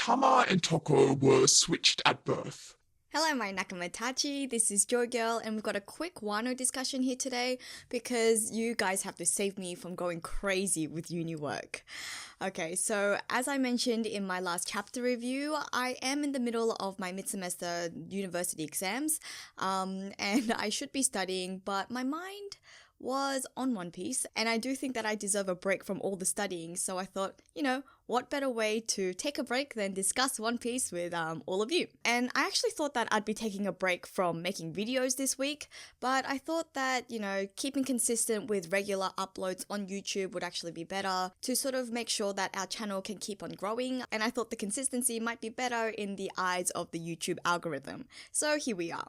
Tama and Toko were switched at birth. Hello, my Nakamatachi. This is JoyGirl, and we've got a quick Wano discussion here today because you guys have to save me from going crazy with uni work. Okay, so as I mentioned in my last chapter review, I am in the middle of my mid-semester university exams, and I should be studying, but my mind was on One Piece, and I do think that I deserve a break from all the studying, so I thought, what better way to take a break than discuss One Piece with all of you. And I actually thought that I'd be taking a break from making videos this week, but I thought that, keeping consistent with regular uploads on YouTube would actually be better to sort of make sure that our channel can keep on growing, and I thought the consistency might be better in the eyes of the YouTube algorithm. So here we are.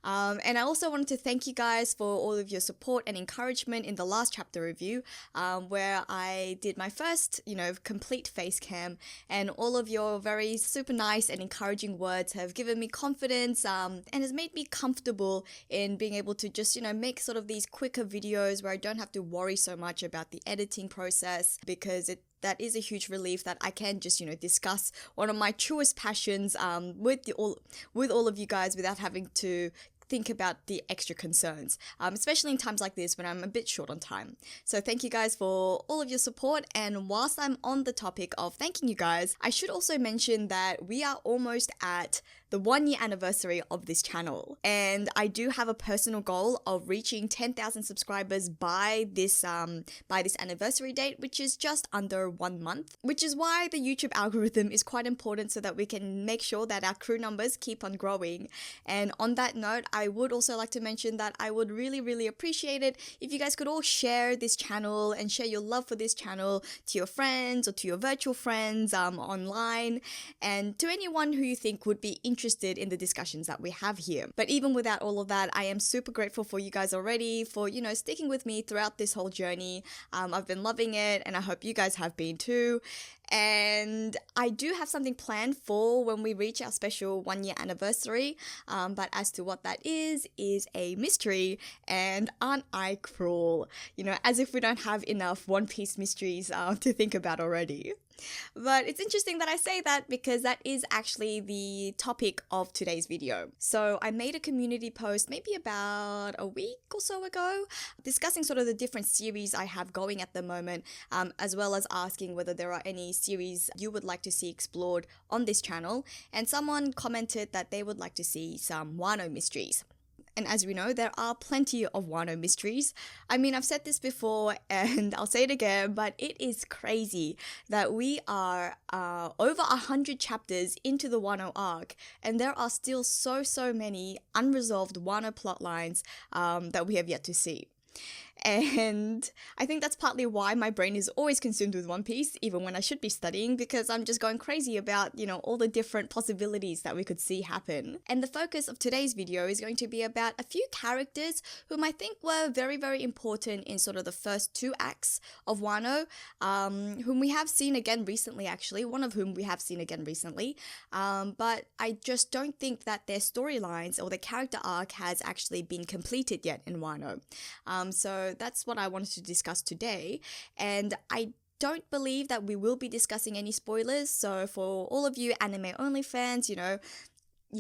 And I also wanted to thank you guys for all of your support and encouragement in the last chapter review, where I did my first, complete face cam, and all of your very super nice and encouraging words have given me confidence, and has made me comfortable in being able to just, make sort of these quicker videos where I don't have to worry so much about the editing process, because that is a huge relief that I can just, discuss one of my truest passions with all of you guys without having to think about the extra concerns, especially in times like this when I'm a bit short on time. So thank you guys for all of your support, and whilst I'm on the topic of thanking you guys, I should also mention that we are almost at the 1 year anniversary of this channel, and I do have a personal goal of reaching 10,000 subscribers by this anniversary date, which is just under 1 month, which is why the YouTube algorithm is quite important so that we can make sure that our crew numbers keep on growing. And on that note, I would also like to mention that I would really, really appreciate it if you guys could all share this channel and share your love for this channel to your friends or to your virtual friends online, and to anyone who you think would be interested in the discussions that we have here. But even without all of that, I am super grateful for you guys already for, sticking with me throughout this whole journey. I've been loving it, and I hope you guys have been too. And I do have something planned for when we reach our special 1 year anniversary, but as to what that is a mystery, and aren't I cruel? As if we don't have enough One Piece mysteries to think about already. But it's interesting that I say that because that is actually the topic of today's video. So I made a community post maybe about a week or so ago discussing sort of the different series I have going at the moment, as well as asking whether there are any series you would like to see explored on this channel, and someone commented that they would like to see some Wano mysteries. And as we know, there are plenty of Wano mysteries. I mean, I've said this before and I'll say it again, but it is crazy that we are over 100 chapters into the Wano arc, and there are still so many unresolved Wano plot lines that we have yet to see. And I think that's partly why my brain is always consumed with One Piece, even when I should be studying, because I'm just going crazy about, all the different possibilities that we could see happen. And the focus of today's video is going to be about a few characters whom I think were very, very important in sort of the first 2 acts of Wano, whom we have seen again recently, actually, one of whom we have seen again recently, but I just don't think that their storylines or their character arc has actually been completed yet in Wano. So that's what I wanted to discuss today, and I don't believe that we will be discussing any spoilers, so for all of you anime only fans, you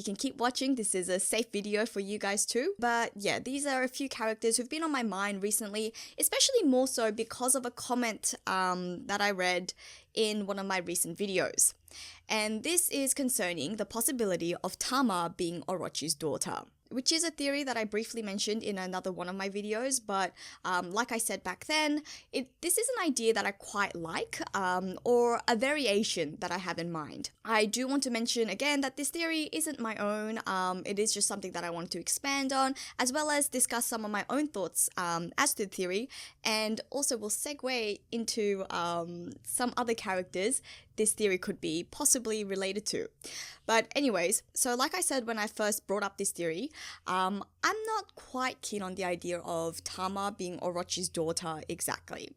can keep watching. This is a safe video for you guys too. But yeah, these are a few characters who've been on my mind recently, especially more so because of a comment that I read in one of my recent videos. And this is concerning the possibility of Tama being Orochi's daughter, which is a theory that I briefly mentioned in another one of my videos, but like I said back then, this is an idea that I quite like, or a variation that I have in mind. I do want to mention again that this theory isn't my own, it is just something that I want to expand on, as well as discuss some of my own thoughts as to the theory, and also will segue into some other characters this theory could be possibly related to. But anyways, so like I said when I first brought up this theory, I'm not quite keen on the idea of Tama being Orochi's daughter exactly.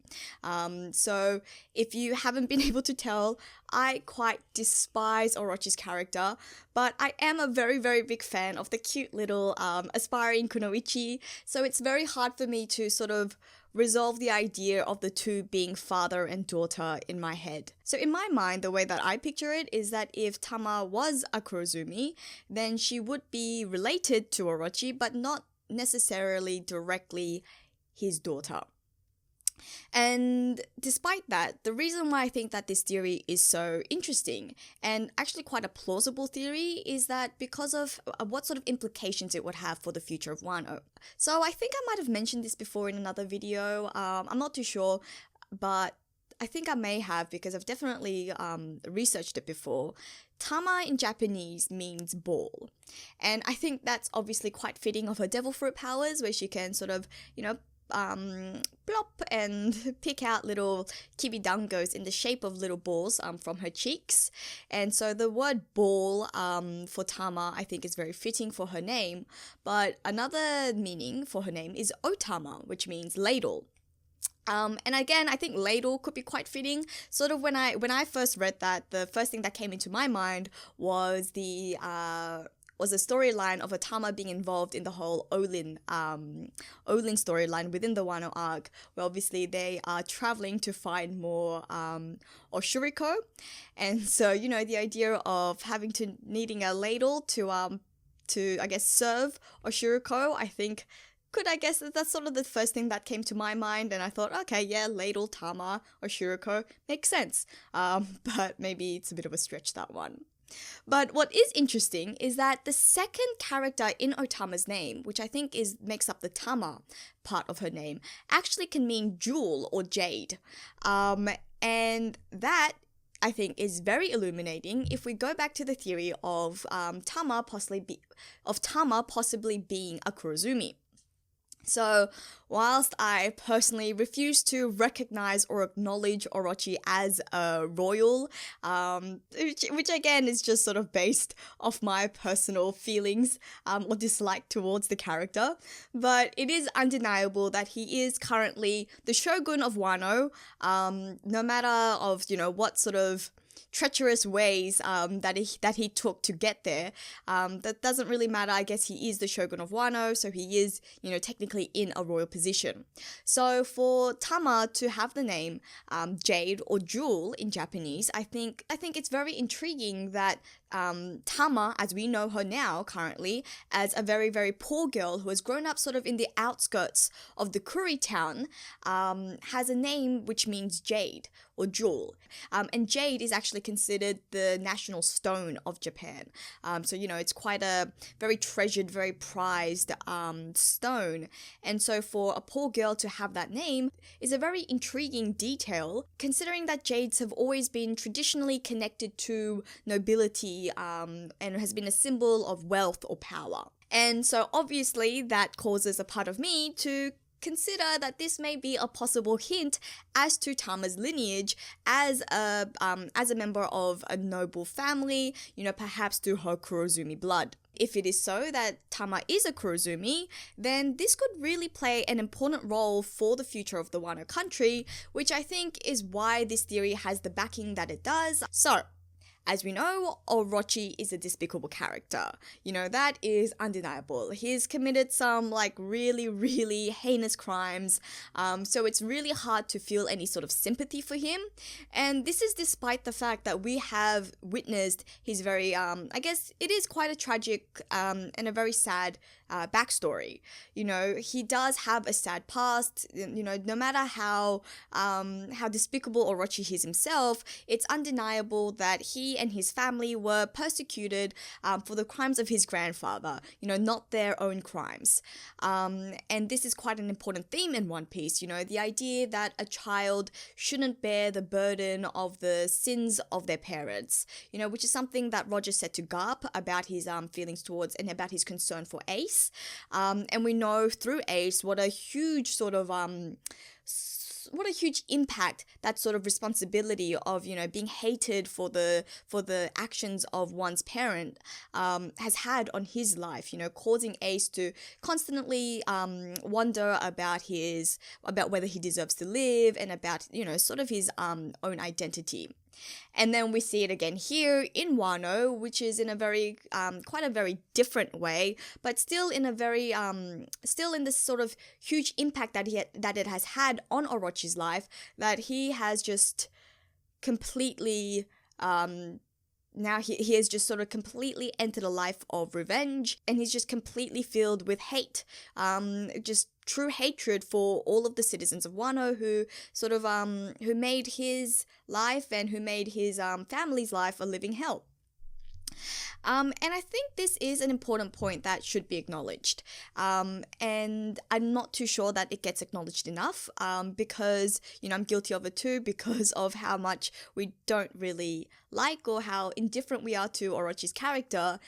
So if you haven't been able to tell, I quite despise Orochi's character, but I am a very, very big fan of the cute little aspiring kunoichi, so it's very hard for me to sort of resolve the idea of the two being father and daughter in my head. So in my mind, the way that I picture it is that if Tama was a Kurozumi, then she would be related to Orochi, but not necessarily directly his daughter. And despite that, the reason why I think that this theory is so interesting and actually quite a plausible theory is that because of what sort of implications it would have for the future of Wano. So I think I might have mentioned this before in another video. I'm not too sure, but I think I may have because I've definitely researched it before. Tama in Japanese means ball. And I think that's obviously quite fitting of her devil fruit powers where she can sort of, plop and pick out little kibidangos in the shape of little balls from her cheeks. And so the word ball for Tama I think is very fitting for her name. But another meaning for her name is Otama, which means ladle. And again, I think ladle could be quite fitting. Sort of when I first read that, the first thing that came into my mind was the storyline of a Tama being involved in the whole Olin storyline within the Wano arc, where obviously they are traveling to find more Oshuriko, and so the idea of needing a ladle to I guess serve Oshuriko, that's sort of the first thing that came to my mind, and I thought, okay, yeah, ladle, Tama, Oshuriko makes sense, but maybe it's a bit of a stretch, that one. But what is interesting is that the second character in Otama's name, which I think makes up the Tama part of her name, actually can mean jewel or jade. And that, I think, is very illuminating if we go back to the theory of Tama possibly being a Kurozumi. So, whilst I personally refuse to recognize or acknowledge Orochi as a royal, which again is just sort of based off my personal feelings or dislike towards the character, but it is undeniable that he is currently the shogun of Wano, no matter of, what sort of treacherous ways that he took to get there. That doesn't really matter. I guess he is the shogun of Wano, so he is, technically in a royal position. So for Tama to have the name Jade or Jewel in Japanese, I think it's very intriguing that Tama, as we know her now currently, as a very, very poor girl who has grown up sort of in the outskirts of the Kuri town, has a name which means jade or jewel. And jade is actually considered the national stone of Japan. So, it's quite a very treasured, very prized stone. And so for a poor girl to have that name is a very intriguing detail, considering that jades have always been traditionally connected to nobility and has been a symbol of wealth or power. And so obviously that causes a part of me to consider that this may be a possible hint as to Tama's lineage as a member of a noble family, perhaps through her Kurozumi blood. If it is so that Tama is a Kurozumi, then this could really play an important role for the future of the Wano country, which I think is why this theory has the backing that it does. So, as we know, Orochi is a despicable character. That is undeniable. He's committed some really, really heinous crimes. So it's really hard to feel any sort of sympathy for him. And this is despite the fact that we have witnessed his very, I guess it is quite a tragic and a very sad backstory. He does have a sad past. No matter how despicable Orochi is himself, it's undeniable that he and his family were persecuted for the crimes of his grandfather, not their own crimes. And this is quite an important theme in One Piece, the idea that a child shouldn't bear the burden of the sins of their parents, which is something that Roger said to Garp about his feelings towards and about his concern for Ace. And we know through Ace what a huge sort of what a huge impact that sort of responsibility of being hated for the actions of one's parent has had on his life, causing Ace to constantly wonder about whether he deserves to live and about sort of his own identity. And then we see it again here in Wano, which is in a very, quite a very different way, but still in a very, still in this sort of huge impact that it has had on Orochi's life, that he has just completely, now he has just sort of completely entered a life of revenge, and he's just completely filled with hate, just true hatred for all of the citizens of Wano who sort of who made his life and who made his family's life a living hell. And I think this is an important point that should be acknowledged. And I'm not too sure that it gets acknowledged enough, because, you know, I'm guilty of it too, because of how much we don't really like or how indifferent we are to Orochi's character.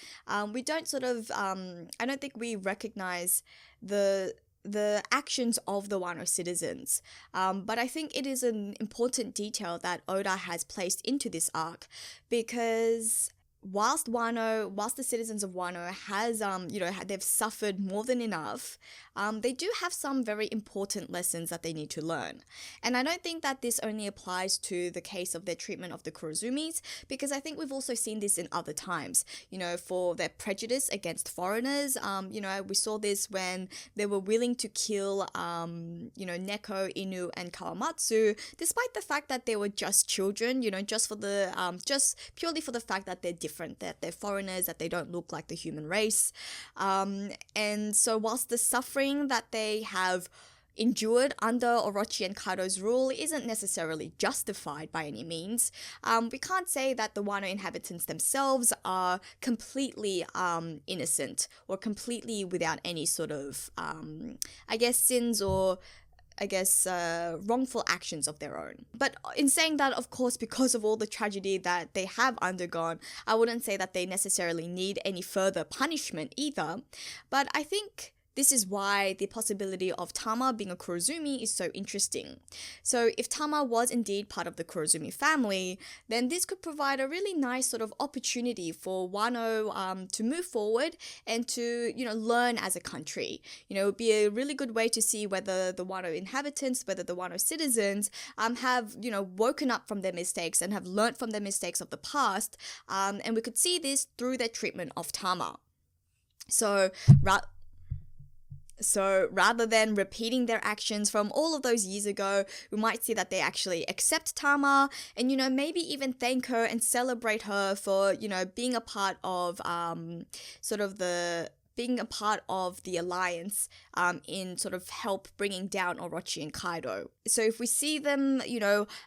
We don't sort of, I don't think we recognize the actions of the Wano citizens. But I think it is an important detail that Oda has placed into this arc, because whilst the citizens of Wano has, they've suffered more than enough, they do have some very important lessons that they need to learn. And I don't think that this only applies to the case of their treatment of the Kurozumis, because I think we've also seen this in other times, you know, for their prejudice against foreigners. We saw this when they were willing to kill, Neko, Inu, and Kawamatsu, despite the fact that they were just children, just purely for the fact that they're different, that they're foreigners, that they don't look like the human race. And so whilst the suffering that they have endured under Orochi and Kaido's rule isn't necessarily justified by any means, we can't say that the Wano inhabitants themselves are completely innocent or completely without any sort of, sins or wrongful actions of their own. But in saying that, of course, because of all the tragedy that they have undergone, I wouldn't say that they necessarily need any further punishment either. But I think this is why the possibility of Tama being a Kurozumi is so interesting. So if Tama was indeed part of the Kurozumi family, then this could provide a really nice sort of opportunity for Wano to move forward and to, learn as a country. It would be a really good way to see whether the Wano inhabitants, whether the Wano citizens have, woken up from their mistakes and have learnt from their mistakes of the past. And we could see this through their treatment of Tama. So rather than repeating their actions from all of those years ago, we might see that they actually accept Tama and, maybe even thank her and celebrate her for, being a part of the alliance in sort of help bringing down Orochi and Kaido. So if we see them,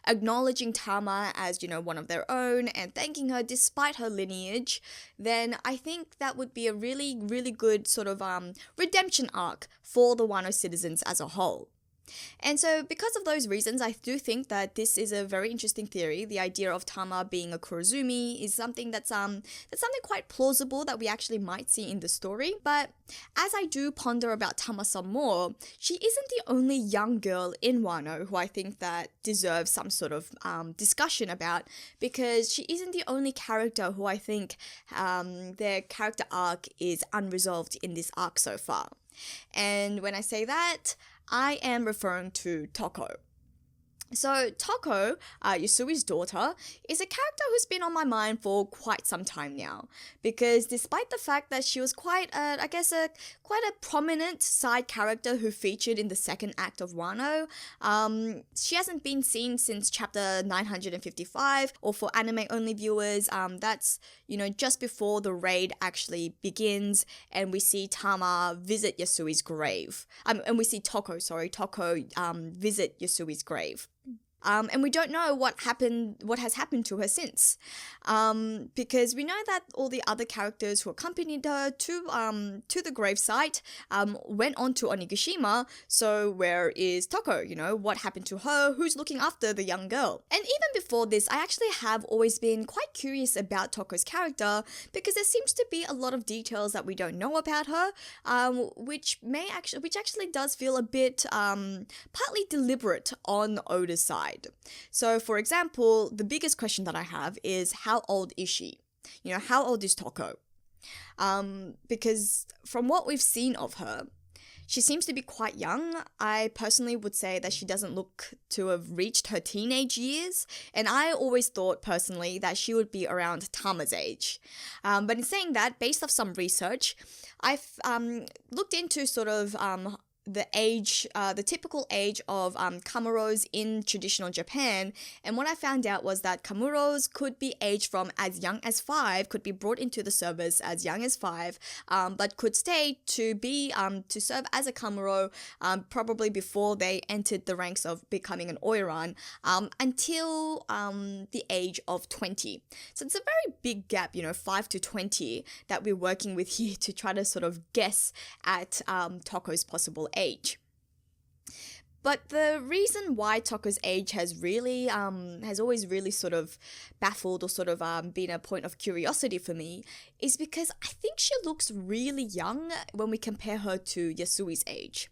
acknowledging Tama as, one of their own and thanking her despite her lineage, then I think that would be a really, really good sort of redemption arc for the Wano citizens as a whole. And so because of those reasons, I do think that this is a very interesting theory. The idea of Tama being a Kurozumi is something that's something quite plausible that we actually might see in the story. But as I do ponder about Tama some more, she isn't the only young girl in Wano who I think that deserves some sort of discussion about, because she isn't the only character who I think their character arc is unresolved in this arc so far. And when I say that, I am referring to Toko. So Toko, Yasui's daughter, is a character who's been on my mind for quite some time now, because despite the fact that she was quite a prominent side character who featured in the second act of Wano, she hasn't been seen since chapter 955, or for anime-only viewers, that's, just before the raid actually begins, and we see Tama visit Yasui's grave. And we see Toko visit Yasui's grave. And we don't know what has happened to her since, because we know that all the other characters who accompanied her to the gravesite went on to Onigashima. So where is Toko? What happened to her? Who's looking after the young girl? And even before this, I actually have always been quite curious about Toko's character, because there seems to be a lot of details that we don't know about her, which actually does feel a bit partly deliberate on Oda's side. So, for example, the biggest question that I have is, how old is she? How old is Toko? Because from what we've seen of her, She seems to be quite young. I personally would say that she doesn't look to have reached her teenage years, and I always thought personally that she would be around Tama's age. But in saying that, based off some research, I've looked into sort of the age, the typical age of kamuros in traditional Japan, and what I found out was that kamuros could be aged from as young as 5, could be brought into the service as young as 5, but could stay to be to serve as a kamuro probably before they entered the ranks of becoming an oiran until the age of 20. So it's a very big gap, 5 to 20 that we're working with here to try to sort of guess at Toko's possible age. But the reason why Toko's age has really, has always really sort of baffled or sort of been a point of curiosity for me is because I think she looks really young when we compare her to Yasui's age.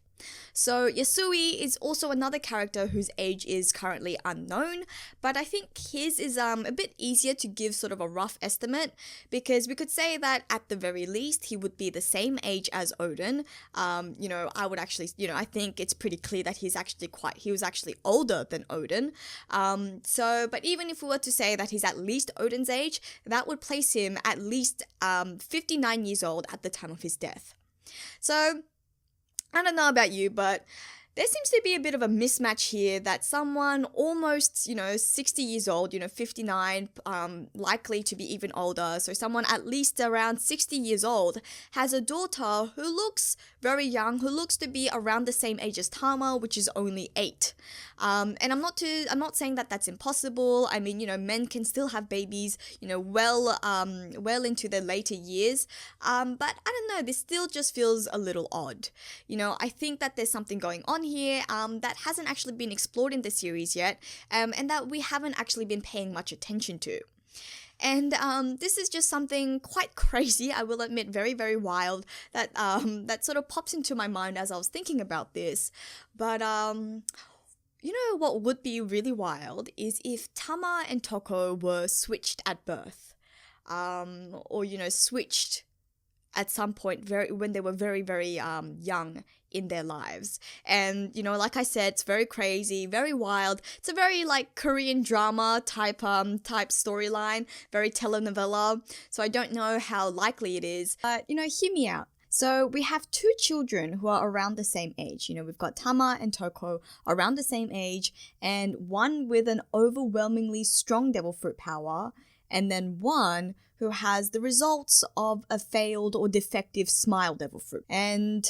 So Yasui is also another character whose age is currently unknown, but I think his is a bit easier to give sort of a rough estimate, because we could say that at the very least he would be the same age as Odin. I would actually, I think it's pretty clear that he was actually older than Odin. But even if we were to say that he's at least Odin's age, that would place him at least 59 years old at the time of his death. So I don't know about you, but there seems to be a bit of a mismatch here that someone almost, 60 years old, 59, likely to be even older, so someone at least around 60 years old, has a daughter who looks very young, who looks to be around the same age as Tama, which is only 8. And I'm not saying that that's impossible. I mean, men can still have babies, well into their later years. But I don't know, this still just feels a little odd. I think that there's something going on here that hasn't actually been explored in the series yet, and that we haven't actually been paying much attention to. And this is just something quite crazy, I will admit, very, very wild, that that sort of pops into my mind as I was thinking about this. But what would be really wild is if Tama and Toko were switched at birth, or switched at some point when they were very, very young in their lives. And like I said, it's very crazy, very wild. It's a very like Korean drama type storyline, very telenovela. So I don't know how likely it is, but hear me out. So we have 2 children who are around the same age. We've got Tama and Toko around the same age, and one with an overwhelmingly strong devil fruit power, and then one who has the results of a failed or defective smile devil fruit. And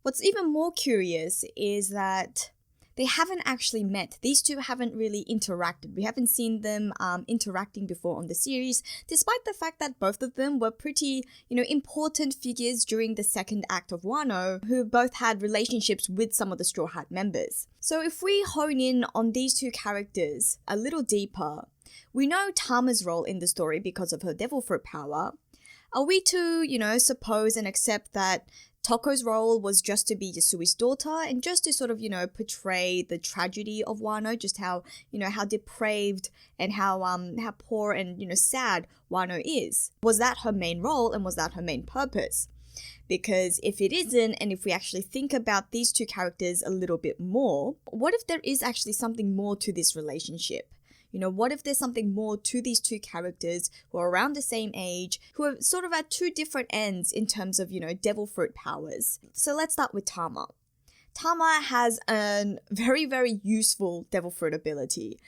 what's even more curious is that they haven't actually met. These two haven't really interacted. We haven't seen them interacting before on the series, despite the fact that both of them were pretty, important figures during the second act of Wano, who both had relationships with some of the Straw Hat members. So if we hone in on these 2 characters a little deeper, we know Tama's role in the story because of her devil fruit power. Are we to, suppose and accept that Toko's role was just to be Yasui's daughter and just to sort of, portray the tragedy of Wano, just how, how depraved and how poor and, sad Wano is? Was that her main role, and was that her main purpose? Because if it isn't, and if we actually think about these 2 characters a little bit more, what if there is actually something more to this relationship? What if there's something more to these 2 characters who are around the same age, who are sort of at 2 different ends in terms of, devil fruit powers? So let's start with Tama. Tama has a very, very useful devil fruit ability.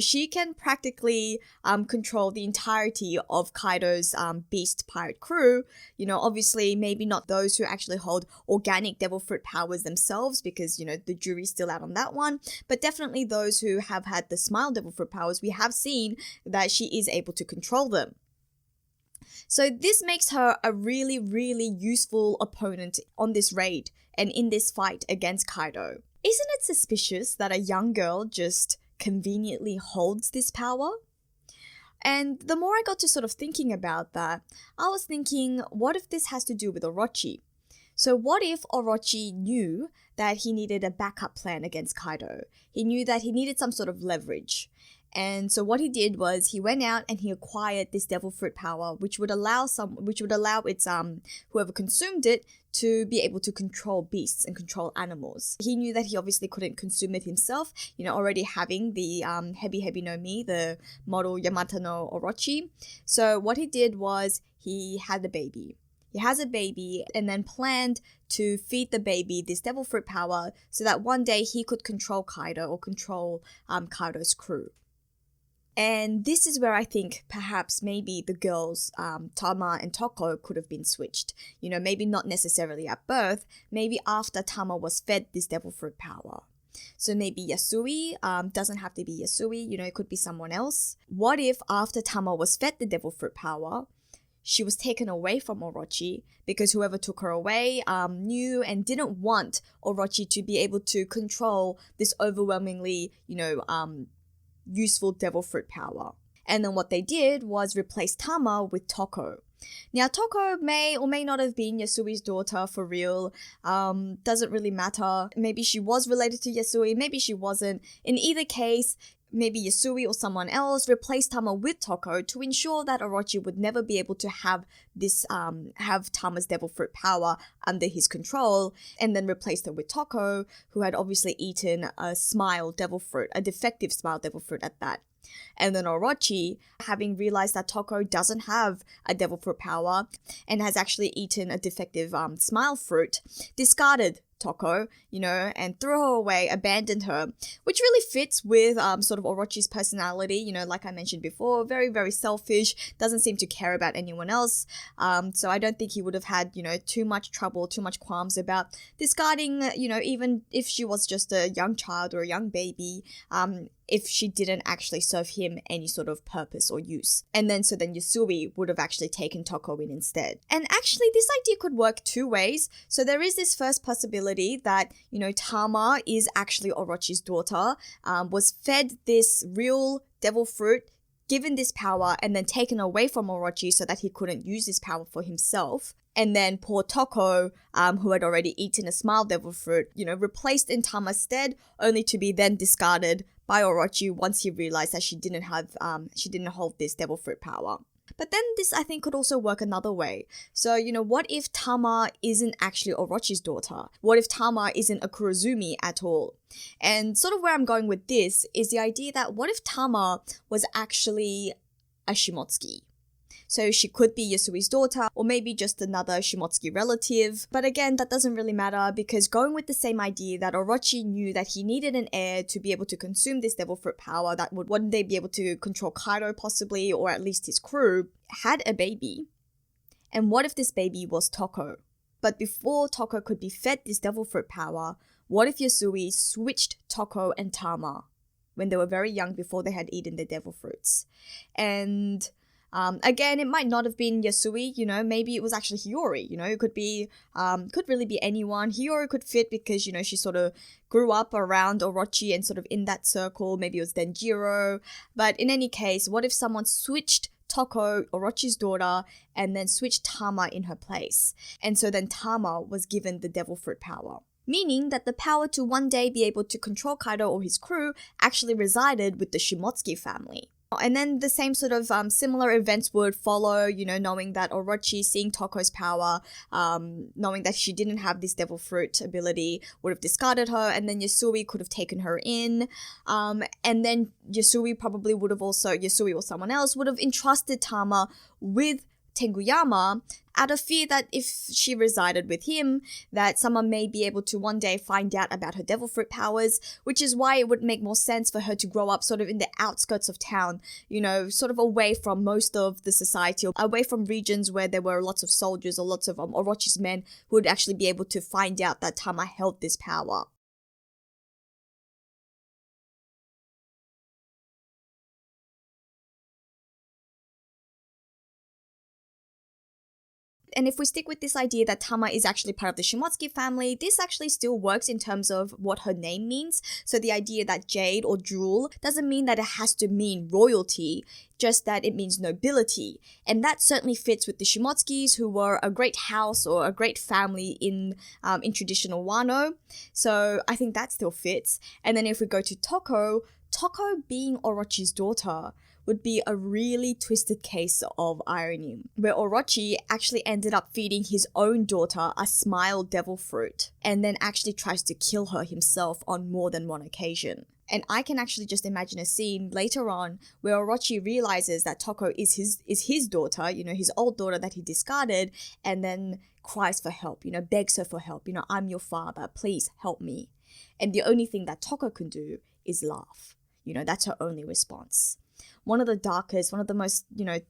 She can practically control the entirety of Kaido's beast pirate crew. Obviously maybe not those who actually hold organic devil fruit powers themselves, because, the jury's still out on that one. But definitely those who have had the smile devil fruit powers, we have seen that she is able to control them. So this makes her a really, really useful opponent on this raid and in this fight against Kaido. Isn't it suspicious that a young girl just conveniently holds this power? And the more I got to sort of thinking about that, I was thinking, what if this has to do with Orochi? So what if Orochi knew that he needed a backup plan against Kaido? He knew that he needed some sort of leverage. And so what he did was he went out and he acquired this devil fruit power, which would allow its whoever consumed it to be able to control beasts and control animals. He knew that he obviously couldn't consume it himself, already having the Hebi no Mi, the model Yamato no Orochi. So what he did was he had a baby. He has a baby and then planned to feed the baby this devil fruit power so that one day he could control Kaido or control Kaido's crew. And this is where I think perhaps maybe the girls, Tama and Toko, could have been switched. Maybe not necessarily at birth, maybe after Tama was fed this devil fruit power. So maybe Yasui, doesn't have to be Yasui, it could be someone else. What if after Tama was fed the devil fruit power, she was taken away from Orochi because whoever took her away knew and didn't want Orochi to be able to control this overwhelmingly, useful devil fruit power. And then what they did was replace Tama with Toko. Now, Toko may or may not have been Yasui's daughter for real. Doesn't really matter. Maybe she was related to Yasui, maybe she wasn't. In either case, maybe Yasui or someone else replaced Tama with Toko to ensure that Orochi would never be able to have this, have Tama's devil fruit power under his control, and then replaced her with Toko, who had obviously eaten a smile devil fruit, a defective smile devil fruit at that. And then Orochi, having realized that Toko doesn't have a devil fruit power and has actually eaten a defective smile fruit, discarded Toko, and threw her away, abandoned her, which really fits with sort of Orochi's personality, like I mentioned before, very, very selfish, doesn't seem to care about anyone else. So I don't think he would have had, too much trouble, too much qualms about discarding, even if she was just a young child or a young baby, if she didn't actually serve him any sort of purpose or use. And then Yasui would have actually taken Toko in instead. And actually this idea could work two ways. So there is this first possibility that, Tama is actually Orochi's daughter, was fed this real devil fruit, given this power, and then taken away from Orochi so that he couldn't use this power for himself. And then poor Toko, who had already eaten a smile devil fruit, replaced in Tama's stead, only to be then discarded by Orochi once he realized that she didn't hold this devil fruit power. But then this, I think, could also work another way. So, what if Tama isn't actually Orochi's daughter? What if Tama isn't a Kurozumi at all? And sort of where I'm going with this is the idea that what if Tama was actually a Shimotsuki? So she could be Yasui's daughter, or maybe just another Shimotsuki relative. But again, that doesn't really matter, because going with the same idea that Orochi knew that he needed an heir to be able to consume this devil fruit power that would one day be able to control Kaido possibly, or at least his crew, had a baby. And what if this baby was Toko? But before Toko could be fed this devil fruit power, what if Yasui switched Toko and Tama when they were very young, before they had eaten the devil fruits? And again, it might not have been Yasui, maybe it was actually Hiyori, it could be, could really be anyone. Hiyori could fit because, she sort of grew up around Orochi and sort of in that circle. Maybe it was Denjiro. But in any case, what if someone switched Toko, Orochi's daughter, and then switched Tama in her place? And so then Tama was given the devil fruit power, meaning that the power to one day be able to control Kaido or his crew actually resided with the Shimotsuki family. And then the same sort of similar events would follow, knowing that Orochi, seeing Toko's power, knowing that she didn't have this devil fruit ability, would have discarded her, and then Yasui could have taken her in. And then Yasui or someone else would have entrusted Tama with Tenguyama, out of fear that if she resided with him, that someone may be able to one day find out about her devil fruit powers, which is why it would make more sense for her to grow up sort of in the outskirts of town, sort of away from most of the society, away from regions where there were lots of soldiers or lots of Orochi's men who would actually be able to find out that Tama held this power. And if we stick with this idea that Tama is actually part of the Shimotsuki family, this actually still works in terms of what her name means. So the idea that jade or jewel doesn't mean that it has to mean royalty, just that it means nobility. And that certainly fits with the Shimotsukis, who were a great house or a great family in traditional Wano. So I think that still fits. And then if we go to Toko being Orochi's daughter would be a really twisted case of irony, where Orochi actually ended up feeding his own daughter a smile devil fruit, and then actually tries to kill her himself on more than one occasion. And I can actually just imagine a scene later on where Orochi realizes that Toko is his daughter, his old daughter that he discarded, and then cries for help, begs her for help, I'm your father, please help me. And the only thing that Toko can do is laugh. That's her only response. One of the darkest, one of the most,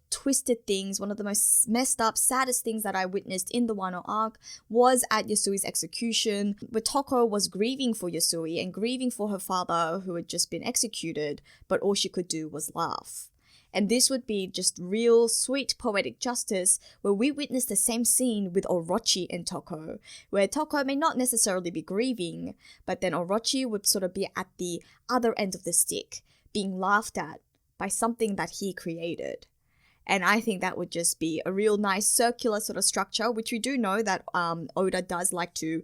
twisted things, one of the most messed up, saddest things that I witnessed in the Wano arc was at Yasui's execution, where Toko was grieving for Yasui and grieving for her father who had just been executed, but all she could do was laugh. And this would be just real sweet poetic justice, where we witness the same scene with Orochi and Toko, where Toko may not necessarily be grieving, but then Orochi would sort of be at the other end of the stick, being laughed at by something that he created. And I think that would just be a real nice circular sort of structure, which we do know that Oda does like to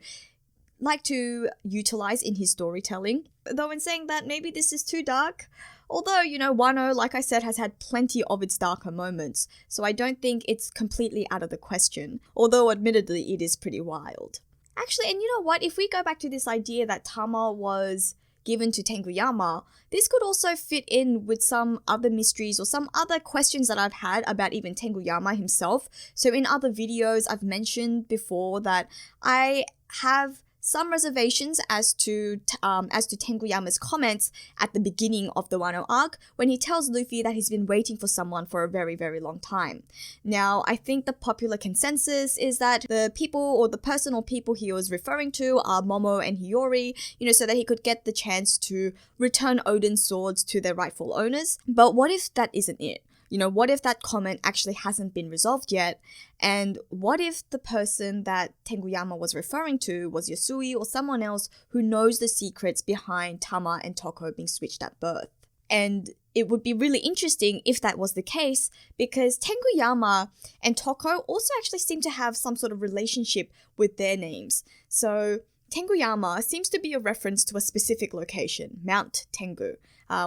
utilize in his storytelling. Though in saying that, maybe this is too dark. Although, Wano, like I said, has had plenty of its darker moments, so I don't think it's completely out of the question, although admittedly it is pretty wild. Actually, and you know what, if we go back to this idea that Tama was given to Tenguyama, this could also fit in with some other mysteries or some other questions that I've had about even Tenguyama himself. So in other videos, I've mentioned before that I have some reservations as to Tenguyama's comments at the beginning of the Wano arc when he tells Luffy that he's been waiting for someone for a very, very long time. Now, I think the popular consensus is that the people or the personal people he was referring to are Momo and Hiyori, so that he could get the chance to return Odin's swords to their rightful owners. But what if that isn't it? What if that comment actually hasn't been resolved yet? And what if the person that Tenguyama was referring to was Yasui or someone else who knows the secrets behind Tama and Toko being switched at birth? And it would be really interesting if that was the case, because Tenguyama and Toko also actually seem to have some sort of relationship with their names. So Tenguyama seems to be a reference to a specific location, Mount Tengu,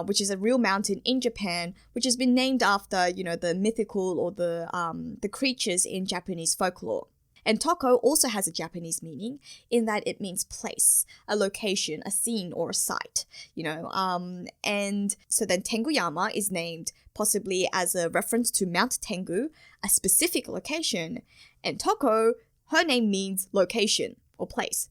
which is a real mountain in Japan, which has been named after, the mythical or the creatures in Japanese folklore. And Toko also has a Japanese meaning in that it means place, a location, a scene, or a site, and so then Tenguyama is named possibly as a reference to Mount Tengu, a specific location, and Toko, her name means location or place.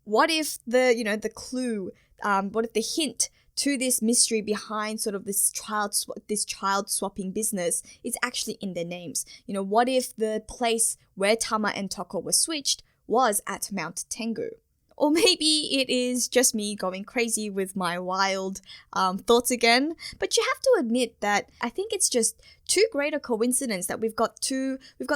What if the clue, what if the hint to this mystery behind sort of this child swapping business is actually in their names? What if the place where Tama and Toko were switched was at Mount Tengu? Or maybe it is just me going crazy with my wild thoughts again. But you have to admit that I think it's just too great a coincidence that we've got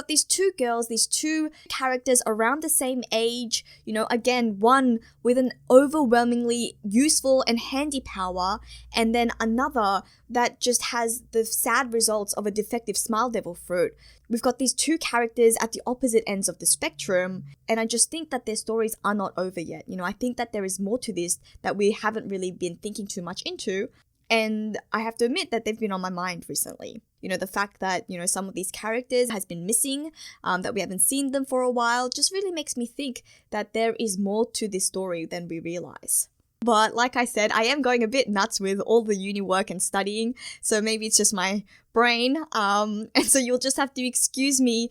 these two girls, these two characters around the same age, again, one with an overwhelmingly useful and handy power, and then another that just has the sad results of a defective smile devil fruit. We've got these two characters at the opposite ends of the spectrum, and I just think that their stories are not over yet. I think that there is more to this that we haven't really been thinking too much into, and I have to admit that they've been on my mind recently. The fact that, some of these characters has been missing, that we haven't seen them for a while, just really makes me think that there is more to this story than we realize. But like I said, I am going a bit nuts with all the uni work and studying, so maybe it's just my brain, and so you'll just have to excuse me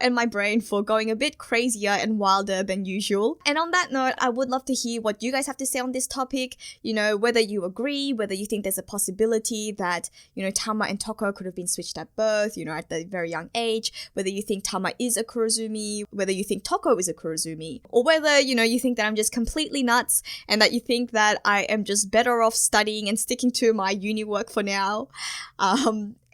and my brain for going a bit crazier and wilder than usual. And on that note, I would love to hear what you guys have to say on this topic, whether you agree, whether you think there's a possibility that, Tama and Toko could have been switched at birth, at the very young age, whether you think Tama is a Kurozumi, whether you think Toko is a Kurozumi, or whether, you think that I'm just completely nuts and that you think that I am just better off studying and sticking to my uni work for now.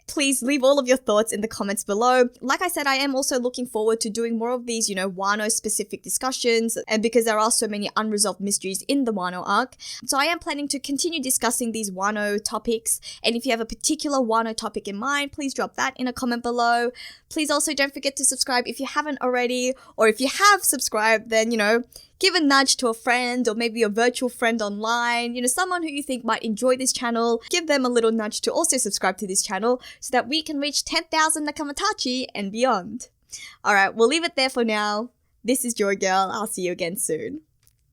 Please leave all of your thoughts in the comments below. Like I said, I am also looking forward to doing more of these, Wano specific discussions, and because there are so many unresolved mysteries in the Wano arc. So I am planning to continue discussing these Wano topics, and if you have a particular Wano topic in mind, please drop that in a comment below. Please also don't forget to subscribe if you haven't already, or if you have subscribed, then, give a nudge to a friend or maybe a virtual friend online, someone who you think might enjoy this channel. Give them a little nudge to also subscribe to this channel so that we can reach 10,000 Nakamatachi and beyond. Alright, we'll leave it there for now. This is JoyGirl. I'll see you again soon.